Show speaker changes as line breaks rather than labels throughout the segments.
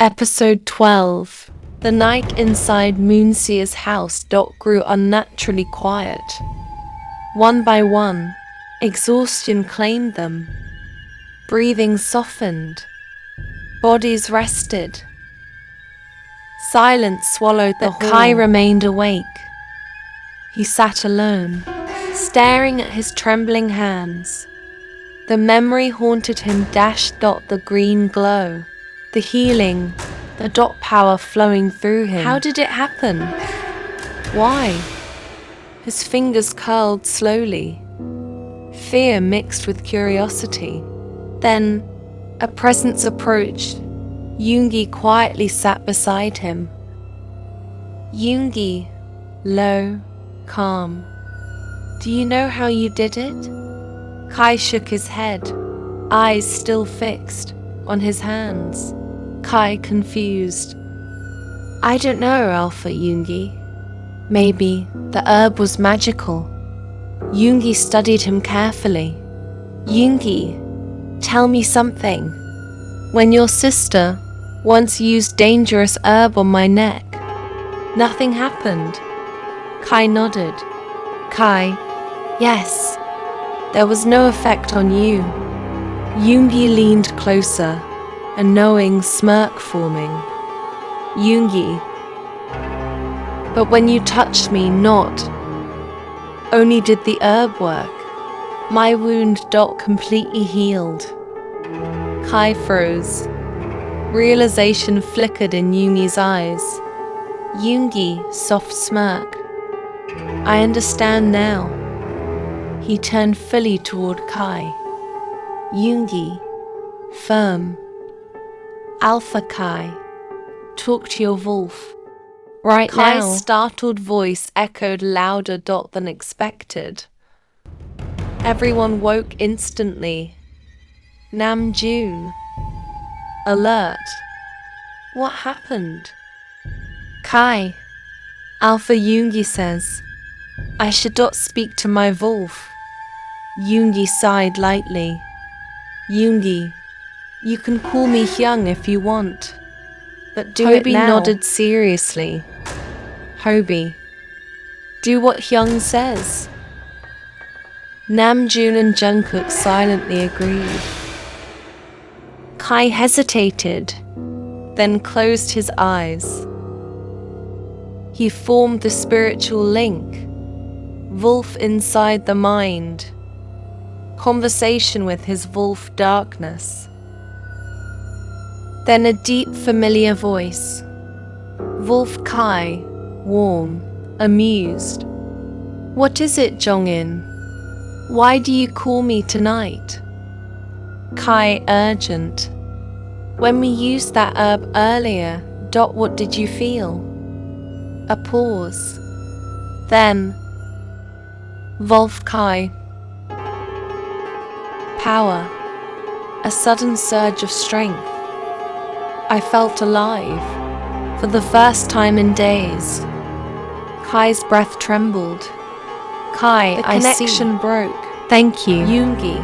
Episode 12. The night inside Moonseer's house grew unnaturally quiet. One by one, exhaustion claimed them. Breathing softened. Bodies rested. Silence swallowed the hall. Kai remained awake. He sat alone, staring at his trembling hands. The memory haunted him. The green glow. The healing, the power flowing through him. How did it happen? Why? His fingers curled slowly. Fear mixed with curiosity. Then, a presence approached. Yoongi quietly sat beside him. Yoongi, low, calm. Do you know how you did it? Kai shook his head, eyes still fixed on his hands. Kai confused. I don't know, Alpha Yoongi. Maybe the herb was magical. Yoongi studied him carefully. Yoongi, tell me something. When your sister once used dangerous herb on my neck, nothing happened. Kai nodded. Kai, yes, there was no effect on you. Yoongi leaned closer, a knowing smirk forming. Yoongi, but when you touched me, not only did the herb work, my wound completely healed. Kai froze. Realization flickered in Yoongi's eyes. Yoongi, soft smirk. I understand now. He turned fully toward Kai. Yoongi, firm. Alpha Kai, talk to your wolf. Right now. Kai's startled voice echoed louder than expected. Everyone woke instantly. NamJin, alert. What happened? Kai, Alpha Yoongi says, I should not speak to my wolf. Yoongi sighed lightly. Yoongi, you can call me Hyung if you want, but do it now. Hobi nodded seriously. Hobi, do what Hyung says. NamJin and Jungkook silently agreed. Kai hesitated, then closed his eyes. He formed the spiritual link. Wolf inside the mind. Conversation with his wolf darkness. Then a deep familiar voice. Wolf Kai, warm, amused. What is it, Jongin? Why do you call me tonight? Kai, urgent. When we used that herb earlier, what did you feel? A pause. Then, Wolf Kai. Power. A sudden surge of strength. I felt alive, for the first time in days. Kai's breath trembled. Kai, the connection broke. Thank you. Yoongi.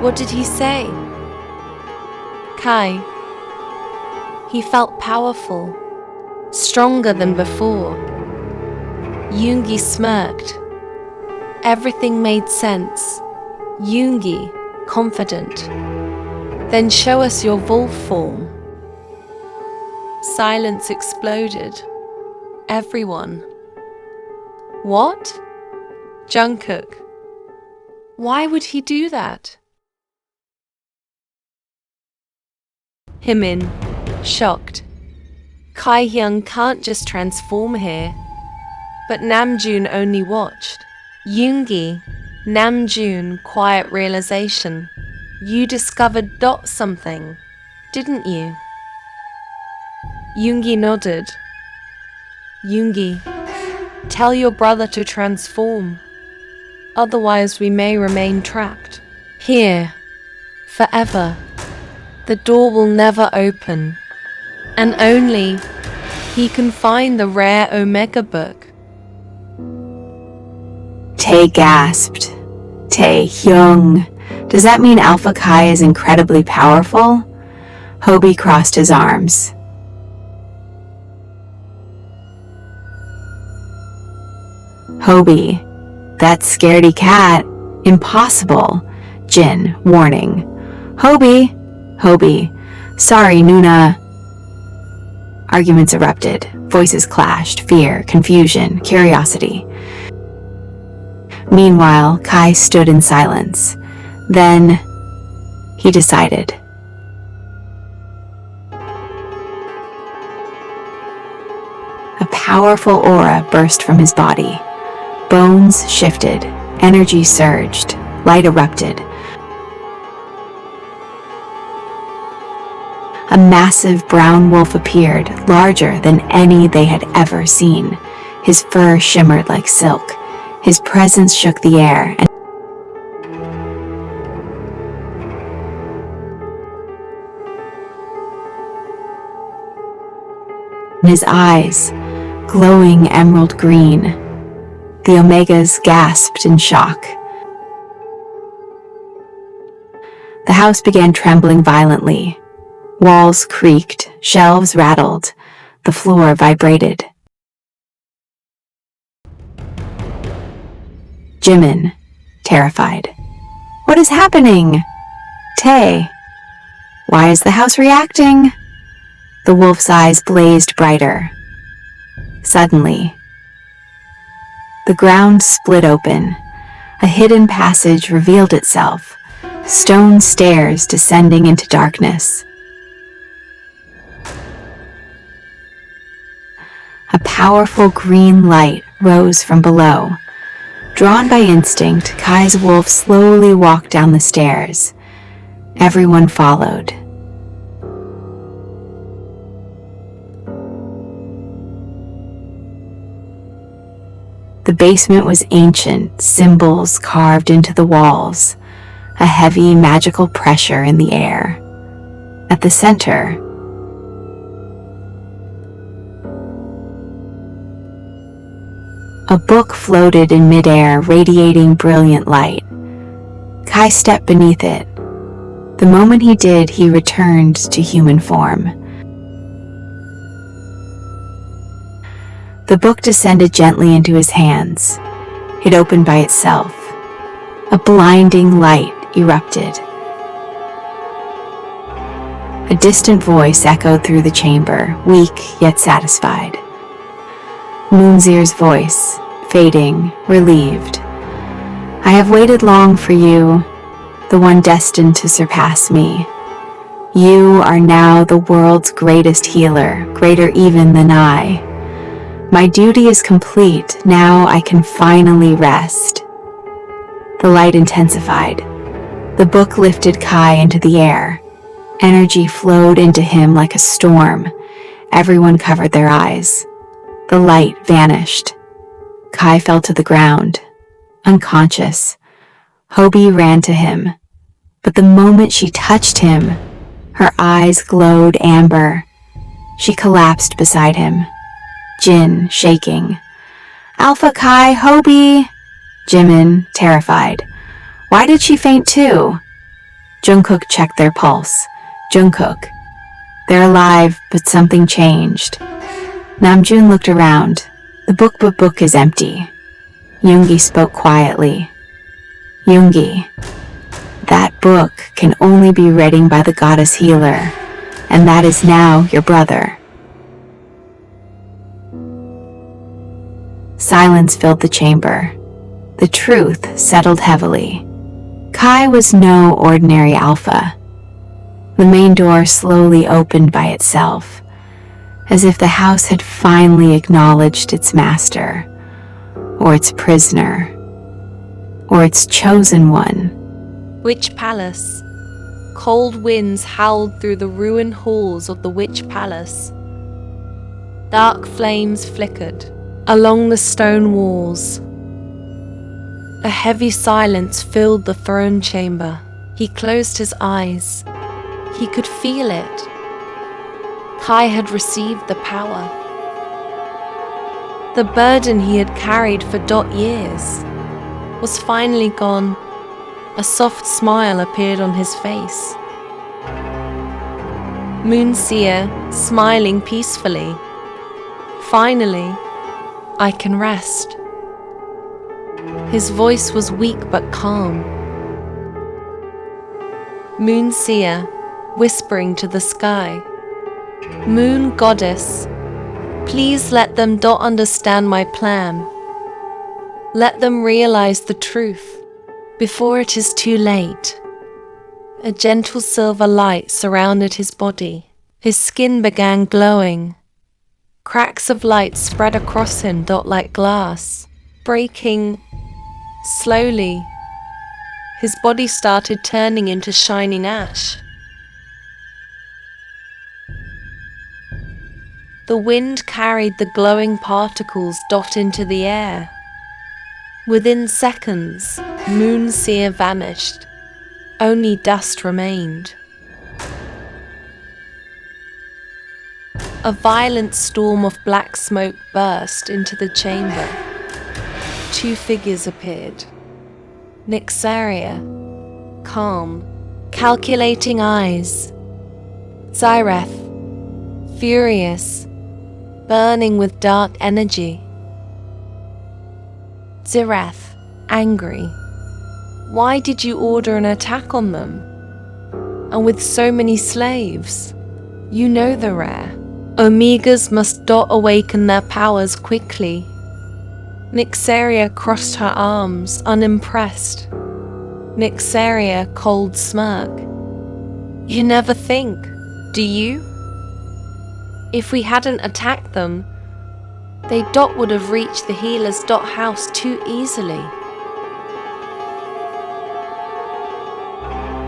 What did he say? Kai. He felt powerful, stronger than before. Yoongi smirked. Everything made sense. Yoongi, confident. Then show us your wolf form. Silence exploded. Everyone. What? Jungkook. Why would he do that? Hyun, shocked. KaiHyoung can't just transform here. But NamJin only watched. Yoongi, NamJin, quiet realization. You discovered something, didn't you? Yoongi nodded. Yoongi, tell your brother to transform. Otherwise we may remain trapped. Here, forever. The door will never open. And only he can find the rare Omega book.
Tae gasped. Taehyung. Does that mean Alpha Kai is incredibly powerful? Hobi crossed his arms. Hobi, that scaredy cat. Impossible. Jin, warning. Hobi, Hobi, sorry, Nuna. Arguments erupted. Voices clashed. Fear, confusion, curiosity. Meanwhile, Kai stood in silence. Then, he decided. A powerful aura burst from his body. Bones shifted, energy surged, light erupted. A massive brown wolf appeared, larger than any they had ever seen. His fur shimmered like silk. His presence shook the air, and his eyes, glowing emerald green. The Omegas gasped in shock. The house began trembling violently. Walls creaked, shelves rattled, the floor vibrated. Jimin, terrified. What is happening? Tae, why is the house reacting? The wolf's eyes blazed brighter. Suddenly, the ground split open. A hidden passage revealed itself, stone stairs descending into darkness. A powerful green light rose from below. Drawn by instinct, Kai's wolf slowly walked down the stairs. Everyone followed. The basement was ancient, symbols carved into the walls, a heavy magical pressure in the air. At the center, a book floated in midair, radiating brilliant light. Kai stepped beneath it. The moment he did, he returned to human form. The book descended gently into his hands. It opened by itself. A blinding light erupted. A distant voice echoed through the chamber, weak yet satisfied. Moonseer's voice, fading, relieved. I have waited long for you, the one destined to surpass me. You are now the world's greatest healer, greater even than I. My duty is complete. Now I can finally rest. The light intensified. The book lifted Kai into the air. Energy flowed into him like a storm. Everyone covered their eyes. The light vanished. Kai fell to the ground, unconscious. Hobi ran to him, but the moment she touched him, her eyes glowed amber. She collapsed beside him. Jin, shaking. Alpha Kai, Hobi! Jimin, terrified. Why did she faint too? Jungkook checked their pulse. Jungkook. They're alive, but something changed. NamJin looked around. The book is empty. Yoongi spoke quietly. Yoongi, that book can only be read by the goddess healer, and that is now your brother. Silence filled the chamber. The truth settled heavily. Kai was no ordinary alpha. The main door slowly opened by itself, as if the house had finally acknowledged its master, or its prisoner, or its chosen one.
Witch Palace. Cold winds howled through the ruined halls of the Witch Palace. Dark flames flickered along the stone walls. A heavy silence filled the throne chamber. He closed his eyes. He could feel it. Kai had received the power. The burden he had carried for years was finally gone. A soft smile appeared on his face. Moonseer, smiling peacefully. Finally, I can rest. His voice was weak but calm. Moonseer, whispering to the sky. Moon goddess, please let them understand my plan. Let them realize the truth before it is too late. A gentle silver light surrounded his body. His skin began glowing. Cracks of light spread across him like glass, breaking slowly. His body started turning into shining ash. The wind carried the glowing particles into the air. Within seconds, Moonseer vanished. Only dust remained. A violent storm of black smoke burst into the chamber. Two figures appeared. Nyxaria, calm, calculating eyes. Zyreth, furious, burning with dark energy. Zyreth, angry. Why did you order an attack on them? And with so many slaves? You know the rare. Omegas must awaken their powers quickly. Nyxaria crossed her arms, unimpressed. Nyxaria, cold smirk. You never think, do you? If we hadn't attacked them, they would have reached the healer's house too easily.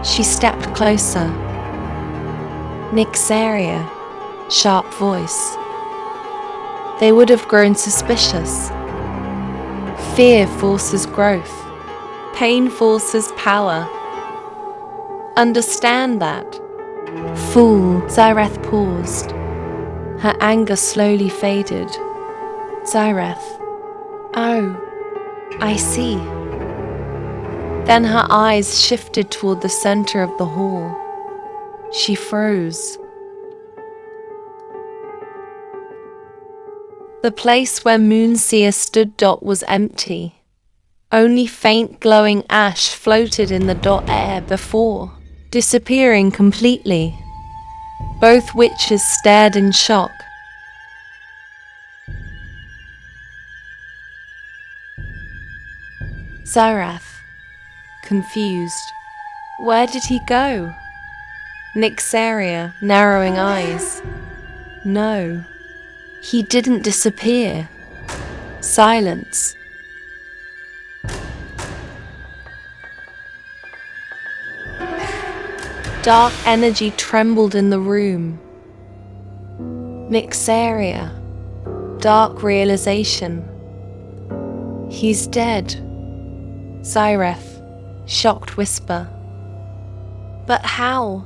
She stepped closer. Nyxaria, sharp voice. They would have grown suspicious. Fear forces growth. Pain forces power. Understand that. Fool, Zyreth paused. Her anger slowly faded. Zyreth. Oh, I see. Then her eyes shifted toward the center of the hall. She froze. The place where Moonseer stood was empty. Only faint glowing ash floated in the air before disappearing completely. Both witches stared in shock. Zyreth, confused. Where did he go? Nyxaria, narrowing eyes. No, he didn't disappear. Silence. Dark energy trembled in the room. Nyxaria, dark realization. He's dead. Zyreth, shocked whisper. But how?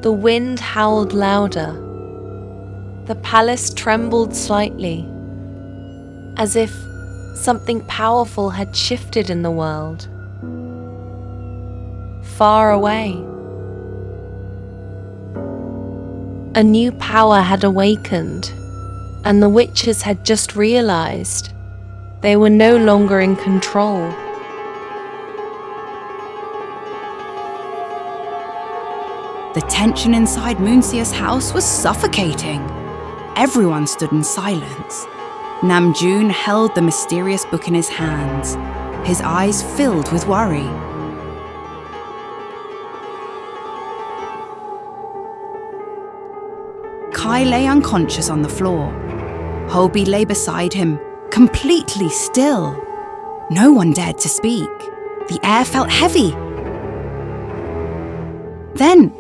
The wind howled louder. The palace trembled slightly, as if something powerful had shifted in the world. Far away, a new power had awakened, and the witches had just realized they were no longer in control.
The tension inside Moonseer's house was suffocating. Everyone stood in silence. NamJin held the mysterious book in his hands, his eyes filled with worry. Kai lay unconscious on the floor. Hobi lay beside him, completely still. No one dared to speak. The air felt heavy. Then,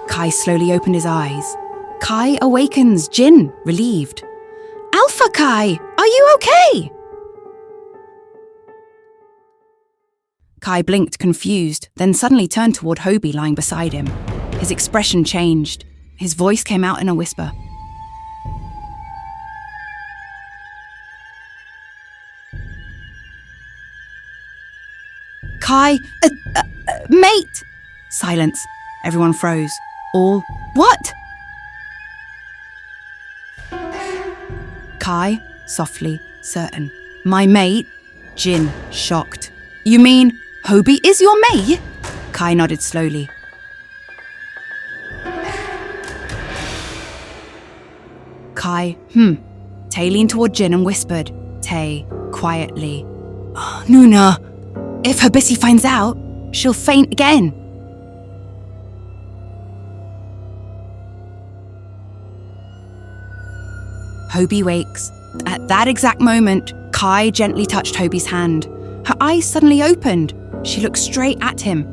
Kai slowly opened his eyes. Kai awakens, Jin, relieved. Alpha Kai, are you okay? Kai blinked, confused, then suddenly turned toward Hobi lying beside him. His expression changed. His voice came out in a whisper. Kai, Mate! Silence. Everyone froze. All, what? Kai, softly, certain. My mate? Jin, shocked. You mean Hobi is your mate? Kai nodded slowly. Kai, Tae leaned toward Jin and whispered. Tae, quietly. Oh, Nuna, if Hobisi finds out, she'll faint again. Hobi wakes. At that exact moment, Kai gently touched Hobi's hand. Her eyes suddenly opened. She looked straight at him.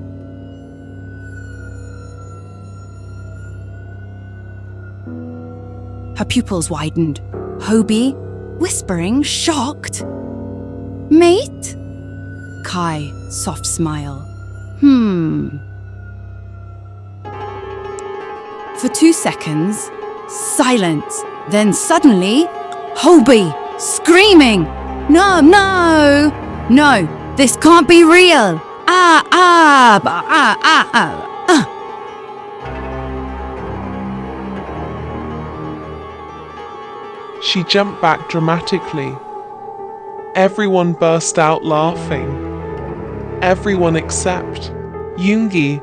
Her pupils widened. Hobi, whispering, shocked. Mate? Kai, soft smile. For 2 seconds, silence. Then suddenly, Hobi, screaming. No, this can't be real.
She jumped back dramatically. Everyone burst out laughing. Everyone except Yoongi,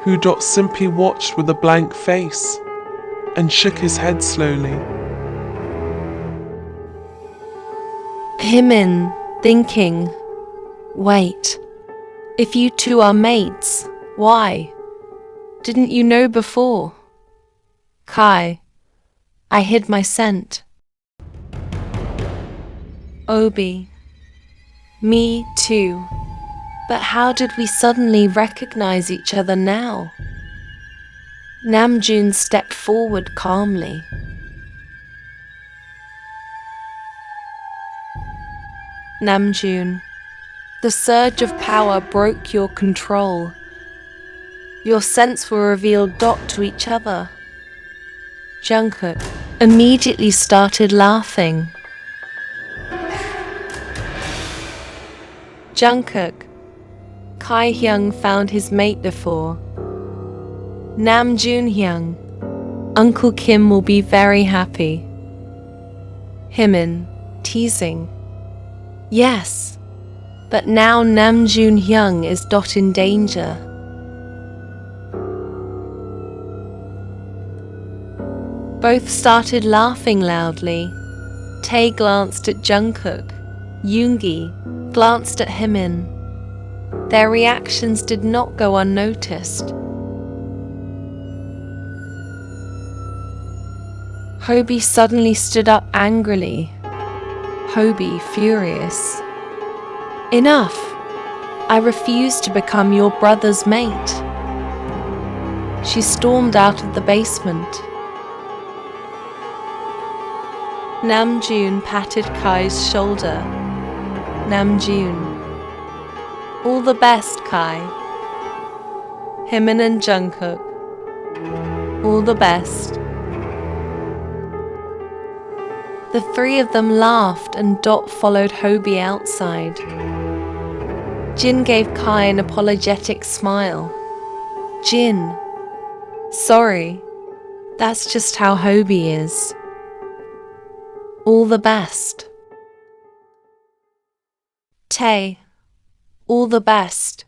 who simply watched with a blank face and shook his head slowly.
Hymin, thinking, wait, if you two are mates, why? Didn't you know before? Kai, I hid my scent. Obi, me too. But how did we suddenly recognize each other now? NamJin stepped forward calmly. NamJin, the surge of power broke your control. Your scents were revealed to each other. Jungkook immediately started laughing. Jungkook, Kai Hyung found his mate before. NamJin Hyung, Uncle Kim will be very happy. Hymin, teasing. Yes, but now NamJin Hyung is in danger. Both started laughing loudly. Tae glanced at Jungkook. Yoongi glanced at Hymin. Their reactions did not go unnoticed. Hobi suddenly stood up angrily. Hobi furious. Enough! I refuse to become your brother's mate. She stormed out of the basement. NamJin patted Kai's shoulder. NamJin, all the best, Kai. Hymin and Jungkook, all the best. The three of them laughed and followed Hobi outside. Jin gave Kai an apologetic smile. Jin, sorry, that's just how Hobi is. All the best. Tae, all the best.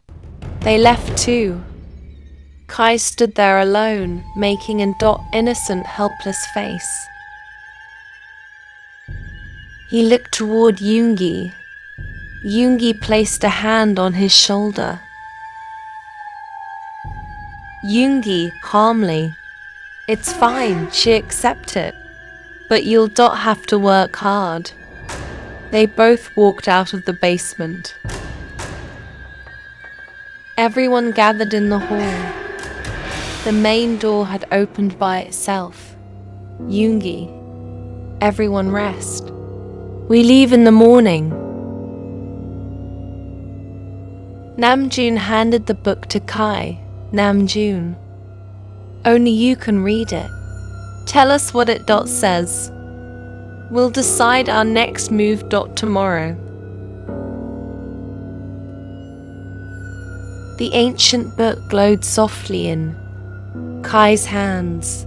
They left too. Kai stood there alone, making an innocent, helpless face. He looked toward Yoongi. Yoongi placed a hand on his shoulder. Yoongi, calmly. It's fine, she accepted. But you'll have to work hard. They both walked out of the basement. Everyone gathered in the hall. The main door had opened by itself. Yoongi, everyone rest. We leave in the morning. NamJin handed the book to Kai. NamJin, only you can read it. Tell us what it says. We'll decide our next move tomorrow. The ancient book glowed softly in Kai's hands.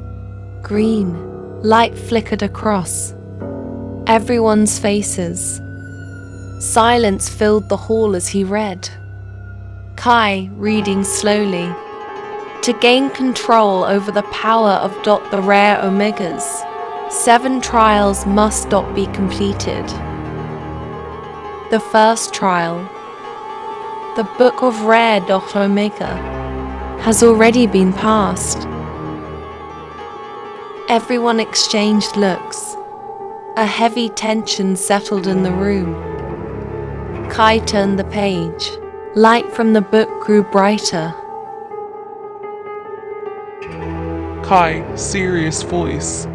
Green light flickered across everyone's faces. Silence filled the hall as he read. Kai reading slowly. To gain control over the power of the rare omegas, 7 trials must be completed. The first trial, the Book of Rare Omega, has already been passed. Everyone exchanged looks. A heavy tension settled in the room. Kai turned the page. Light from the book grew brighter.
Kai, serious voice.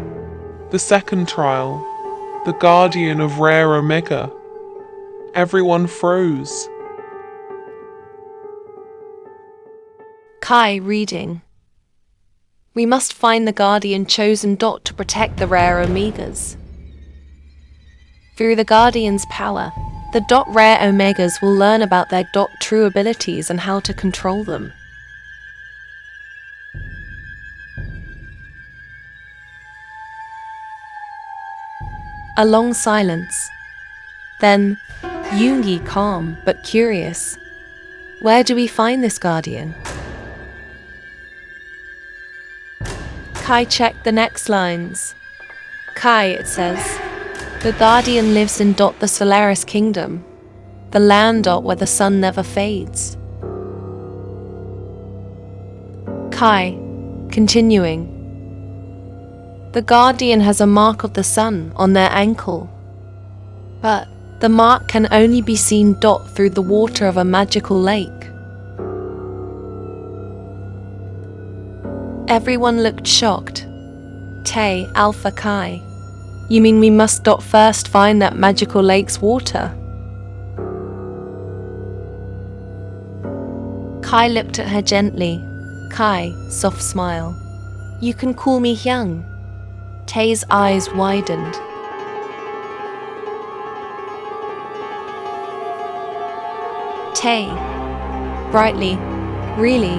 The second trial, the Guardian of Rare Omega. Everyone froze.
Kai reading. We must find the Guardian chosen to protect the rare Omegas. Through the Guardian's power, the rare Omegas will learn about their true abilities and how to control them. A long silence. Then, Yoongi calm but curious. Where do we find this Guardian? Kai checked the next lines. Kai, it says, the Guardian lives in the Solaris Kingdom, the land where the sun never fades. Kai, continuing. The Guardian has a mark of the sun on their ankle, but the mark can only be seen through the water of a magical lake. Everyone looked shocked. Tae, Alpha Kai. You mean we must first find that magical lake's water? Kai looked at her gently. Kai, soft smile. You can call me Hyung. Tae's eyes widened. Tae, brightly, really,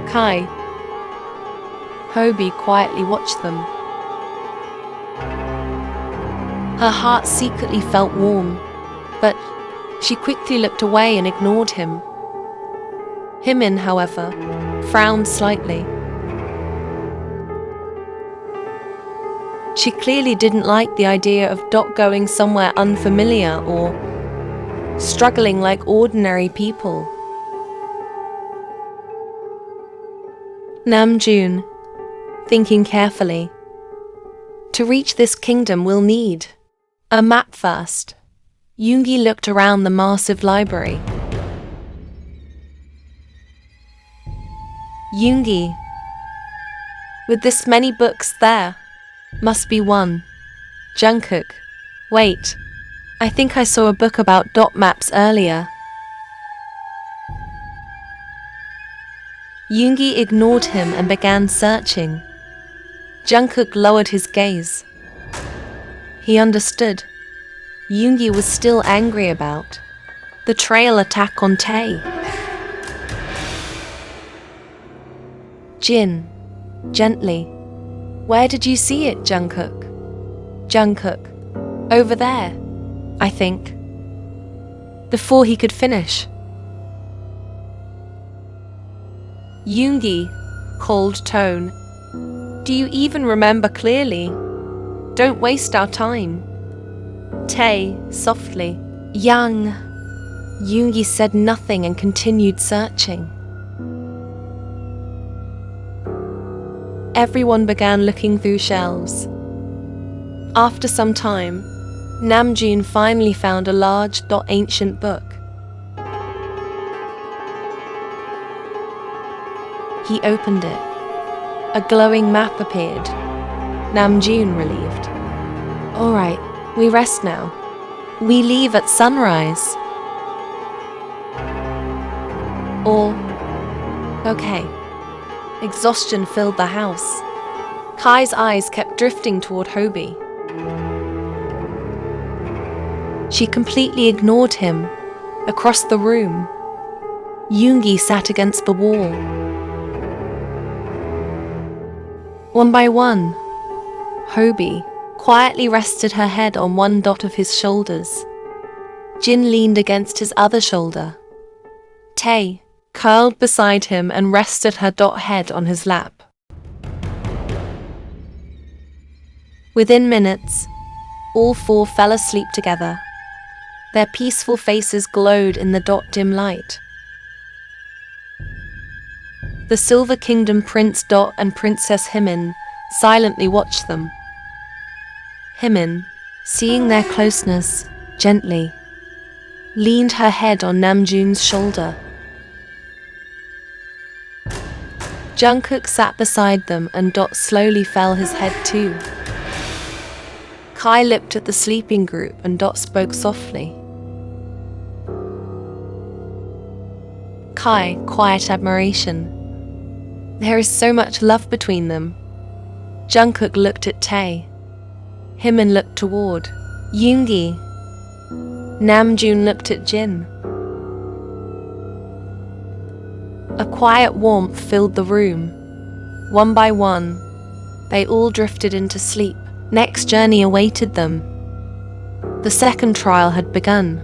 Kai. Hobi quietly watched them. Her heart secretly felt warm, but she quickly looked away and ignored him. YoonMin, however, frowned slightly. She clearly didn't like the idea of going somewhere unfamiliar or struggling like ordinary people. NamJin, thinking carefully. To reach this kingdom we'll need a map first. Yoongi looked around the massive library. Yoongi, with this many books there, must be one. TaeKook, wait, I think I saw a book about maps earlier. Yoongi ignored him and began searching. TaeKook lowered his gaze. He understood. Yoongi was still angry about the trail attack on Tae. Jin, gently. Where did you see it, TaeKook? TaeKook, over there, I think. Before he could finish. Yoongi, cold tone. Do you even remember clearly? Don't waste our time. Tae, softly. Young. Yoongi said nothing and continued searching. Everyone began looking through shelves. After some time, NamJin finally found a large ancient book. He opened it. A glowing map appeared. NamJin relieved. All right, we rest now. We leave at sunrise. All okay. Exhaustion filled the house. Kai's eyes kept drifting toward Hobi. She completely ignored him. Across the room, Yoongi sat against the wall. One by one, Hobi quietly rested her head on one dot of his shoulders. Jin leaned against his other shoulder. Tae curled beside him and rested her dot head on his lap. Within minutes, all four fell asleep together. Their peaceful faces glowed in the dot dim light. The Silver Kingdom Prince Dot and Princess Himin silently watched them. Himin, seeing their closeness, gently leaned her head on NamJin's shoulder. Jungkook sat beside them and Dot slowly fell his head too. Kai looked at the sleeping group and Dot spoke softly. Kai, quiet admiration. There is so much love between them. Jungkook looked at Tae. Himin looked toward Yoongi. NamJin looked at Jin. A quiet warmth filled the room. One by one, they all drifted into sleep. Next journey awaited them. The second trial had begun.